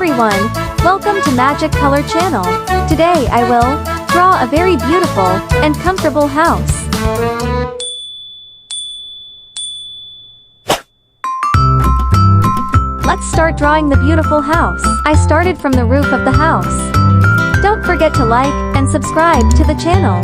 everyone, welcome to Magic Color Channel. Today I will draw a very beautiful and comfortable house. Let's start drawing the beautiful house. I started from the roof of the house. Don't forget to like and subscribe to the channel.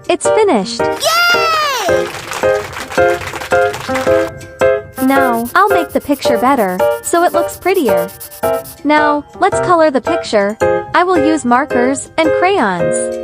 It's finished! Yay! Now, I'll make the picture better, so it looks prettier. Now, let's color the picture. I will use markers and crayons.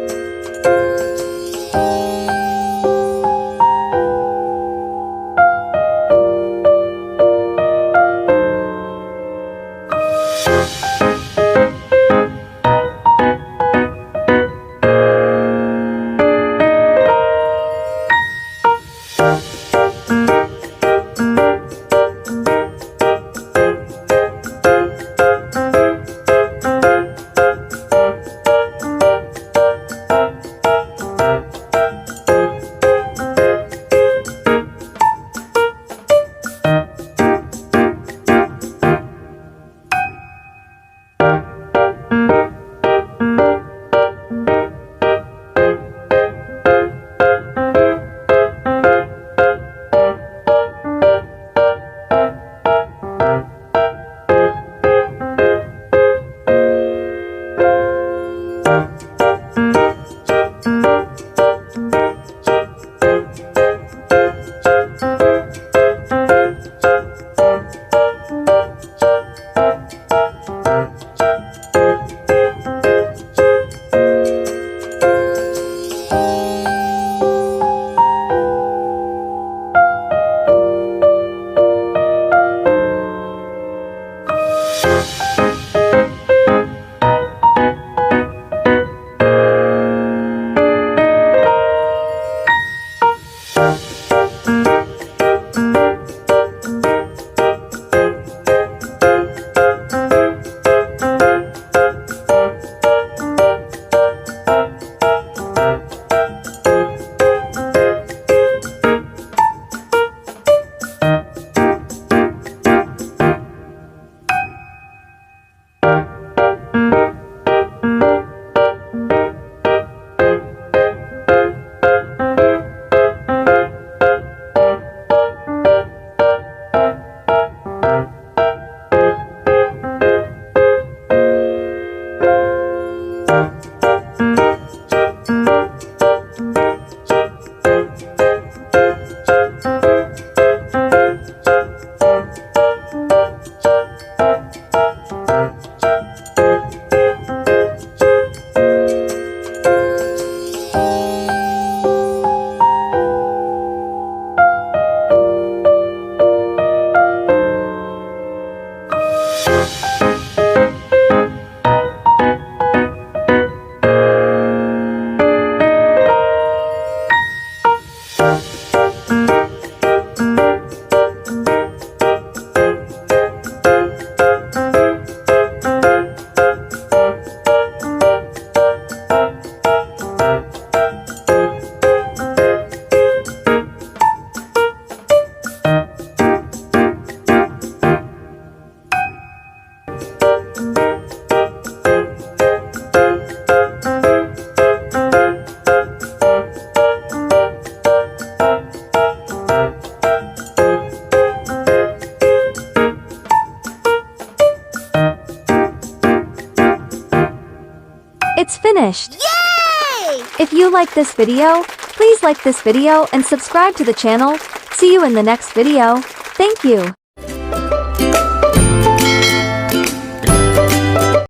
It's finished. Yay! If you like this video, please like this video and subscribe to the channel. See you in the next video. Thank you.